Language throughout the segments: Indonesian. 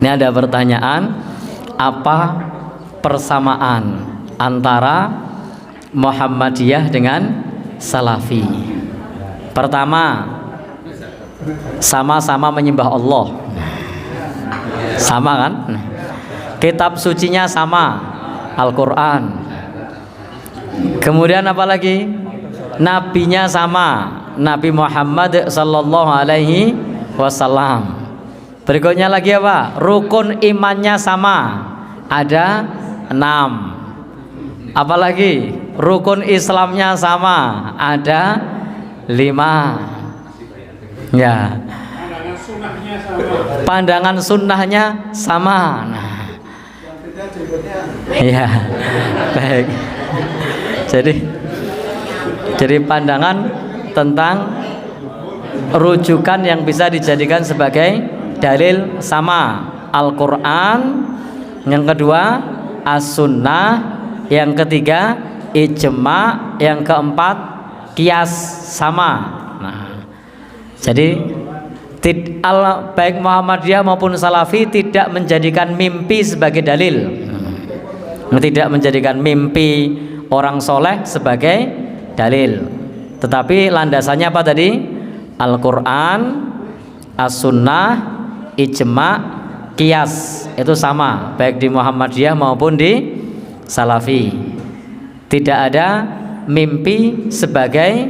Ini ada pertanyaan, apa persamaan antara Muhammadiyah dengan Salafi? Pertama, sama-sama menyembah Allah. Sama kan? Kitab sucinya sama, Al-Quran. Kemudian apa lagi? Nabinya sama, Nabi Muhammad sallallahu alaihi wasallam. Berikutnya lagi apa? Rukun imannya sama, ada 6. Apalagi rukun Islamnya sama, ada 5. Ya. Pandangan sunnahnya sama. Nah. Ya, baik. Jadi pandangan tentang rujukan yang bisa dijadikan sebagai dalil sama, Al-Quran, yang kedua As-Sunnah, yang ketiga ijma, yang keempat qiyas sama. Nah, jadi baik Muhammadiyah maupun Salafi tidak menjadikan mimpi sebagai dalil, tidak menjadikan mimpi orang soleh sebagai dalil, tetapi landasannya apa tadi? Al-Quran, As-Sunnah, ijma, qiyas, itu sama baik di Muhammadiyah maupun di Salafi. Tidak ada mimpi sebagai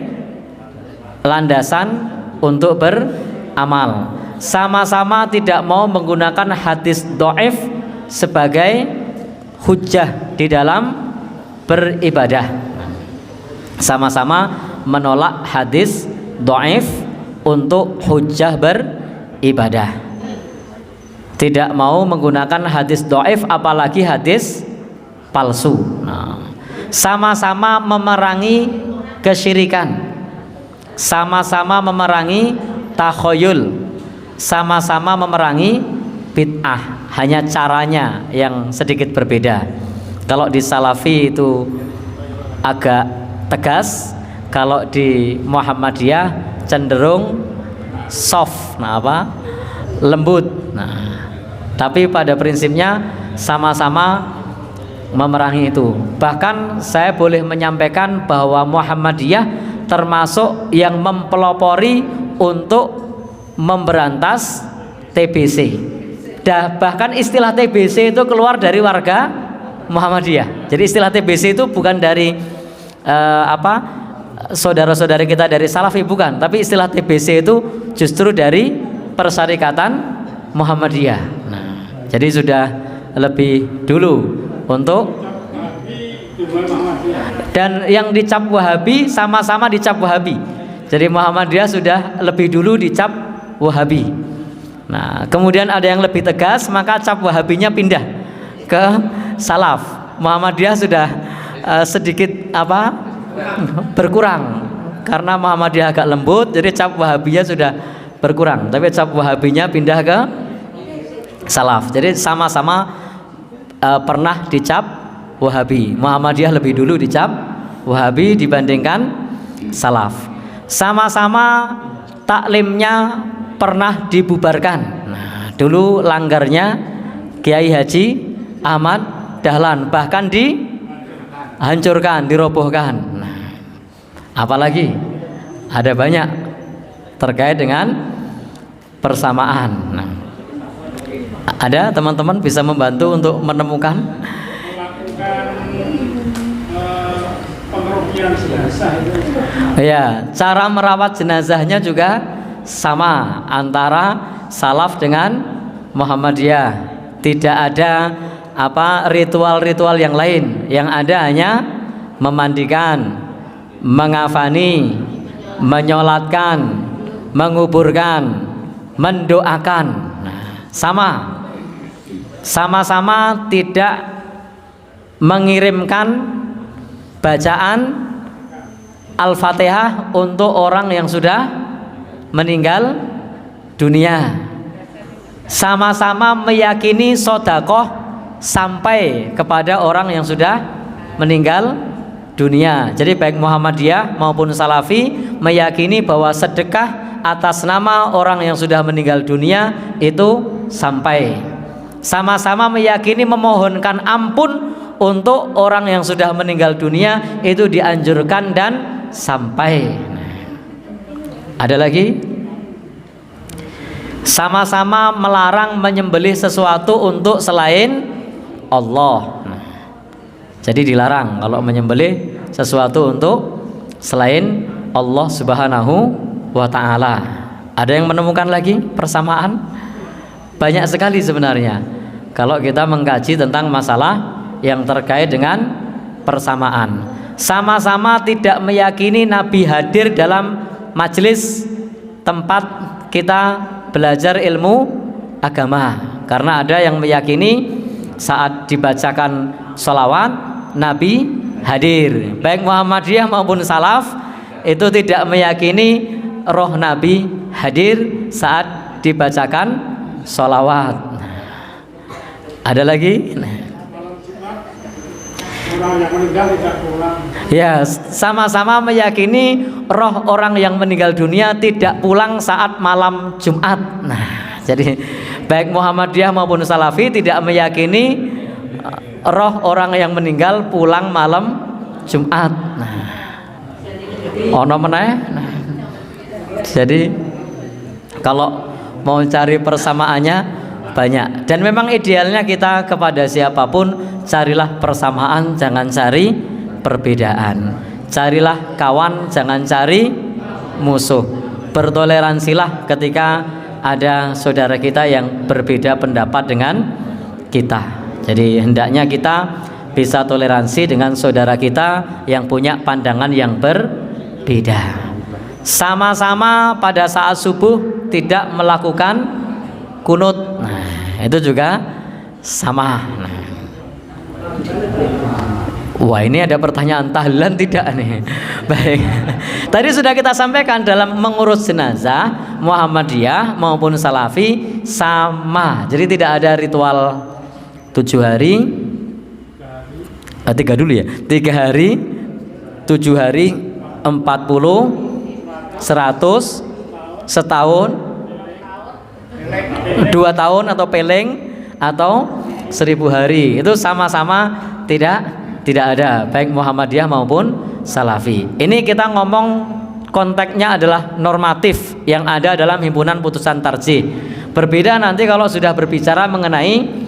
landasan untuk beramal. Sama-sama tidak mau menggunakan hadis dhaif sebagai hujjah di dalam beribadah. Sama-sama menolak hadis dhaif untuk hujjah beribadah. Tidak mau menggunakan hadis dhaif, apalagi hadis palsu. Nah, sama-sama memerangi kesyirikan, sama-sama memerangi takhoyul, sama-sama memerangi bid'ah. Hanya caranya yang sedikit berbeda. Kalau di Salafi itu agak tegas, kalau di Muhammadiyah cenderung soft, lembut. Nah, tapi pada prinsipnya sama-sama memerangi itu. Bahkan saya boleh menyampaikan bahwa Muhammadiyah termasuk yang mempelopori untuk memberantas TBC. Bahkan istilah TBC itu keluar dari warga Muhammadiyah. Jadi istilah TBC itu bukan dari saudara-saudara kita dari Salafi, bukan, tapi istilah TBC itu justru dari Persyarikatan Muhammadiyah. Nah, jadi sudah lebih dulu untuk, dan yang dicap Wahabi sama-sama dicap Wahabi. Jadi Muhammadiyah sudah lebih dulu dicap Wahabi. Nah, kemudian ada yang lebih tegas, maka cap Wahabinya pindah ke Salaf. Muhammadiyah sudah sedikit berkurang karena Muhammadiyah agak lembut, jadi cap Wahabinya sudah berkurang, tapi cap Wahabinya pindah ke Salaf. Jadi sama-sama pernah dicap Wahabi. Muhammadiyah lebih dulu dicap Wahabi dibandingkan Salaf. Sama-sama taklimnya pernah dibubarkan. Nah, dulu langgarnya Kiai Haji Ahmad Dahlan, bahkan dihancurkan, dirobohkan. Nah, apalagi ada banyak terkait dengan persamaan. Nah, ada teman-teman bisa membantu untuk menemukan pengerupian jenazah itu. Ya, cara merawat jenazahnya juga sama antara Salaf dengan Muhammadiyah. Tidak ada ritual-ritual yang lain. Yang ada hanya memandikan, mengafani, menyolatkan, menguburkan, mendoakan. Nah, sama-sama tidak mengirimkan bacaan Al-Fatihah untuk orang yang sudah meninggal dunia. Sama-sama meyakini sedekah sampai kepada orang yang sudah meninggal dunia. Jadi baik Muhammadiyah maupun Salafi meyakini bahwa sedekah atas nama orang yang sudah meninggal dunia itu sampai. sama-sama meyakini memohonkan ampun untuk orang yang sudah meninggal dunia itu dianjurkan dan sampai. Ada lagi, sama-sama melarang menyembelih sesuatu untuk selain Allah. Jadi dilarang kalau menyembelih sesuatu untuk selain Allah Subhanahu wa ta'ala. Ada yang menemukan lagi persamaan? Banyak sekali sebenarnya kalau kita mengkaji tentang masalah yang terkait dengan persamaan. Sama-sama tidak meyakini Nabi hadir dalam majelis tempat kita belajar ilmu agama, karena ada yang meyakini saat dibacakan sholawat Nabi hadir. Baik Muhammadiyah maupun salaf itu tidak meyakini roh Nabi hadir saat dibacakan sholawat. Ada lagi? Ya, sama-sama meyakini roh orang yang meninggal dunia tidak pulang saat malam Jumat. Nah, jadi baik Muhammadiyah maupun Salafi tidak meyakini roh orang yang meninggal pulang malam Jumat. Nah, ono meneh. Nah, jadi kalau mau cari persamaannya banyak, dan memang idealnya kita kepada siapapun carilah persamaan, jangan cari perbedaan. Carilah kawan, jangan cari musuh. Bertoleransilah ketika ada saudara kita yang berbeda pendapat dengan kita. Jadi hendaknya kita bisa toleransi dengan saudara kita yang punya pandangan yang berbeda. Sama-sama pada saat subuh tidak melakukan kunut. Nah, itu juga sama. Nah. Wah, ini ada pertanyaan tahlilan tidak nih? Baik. Tadi sudah kita sampaikan dalam mengurus jenazah Muhammadiyah maupun Salafi sama. Jadi tidak ada ritual 7 hari, 3 dulu ya, 3 hari, 7 hari, 40, 100, setahun, 2 tahun atau peleng, atau 1000 hari. Itu sama-sama tidak ada, baik Muhammadiyah maupun Salafi. Ini kita ngomong konteksnya adalah normatif yang ada dalam himpunan putusan tarjih. Berbeda nanti kalau sudah berbicara mengenai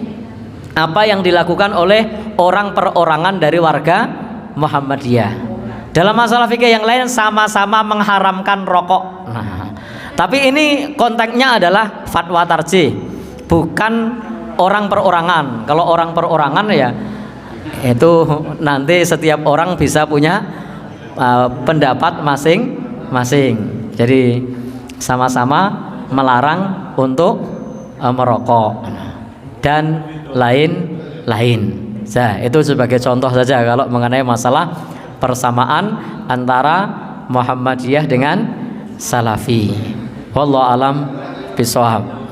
apa yang dilakukan oleh orang perorangan dari warga Muhammadiyah. Dalam masalah fikih yang lain sama-sama mengharamkan rokok. Nah, tapi ini konteksnya adalah fatwa tarjih, bukan orang perorangan. Kalau orang perorangan ya itu nanti setiap orang bisa punya pendapat masing-masing. Jadi sama-sama melarang untuk merokok dan lain-lain. Nah, itu sebagai contoh saja kalau mengenai masalah persamaan antara Muhammadiyah dengan Salafi. Wallahu alam bishawab.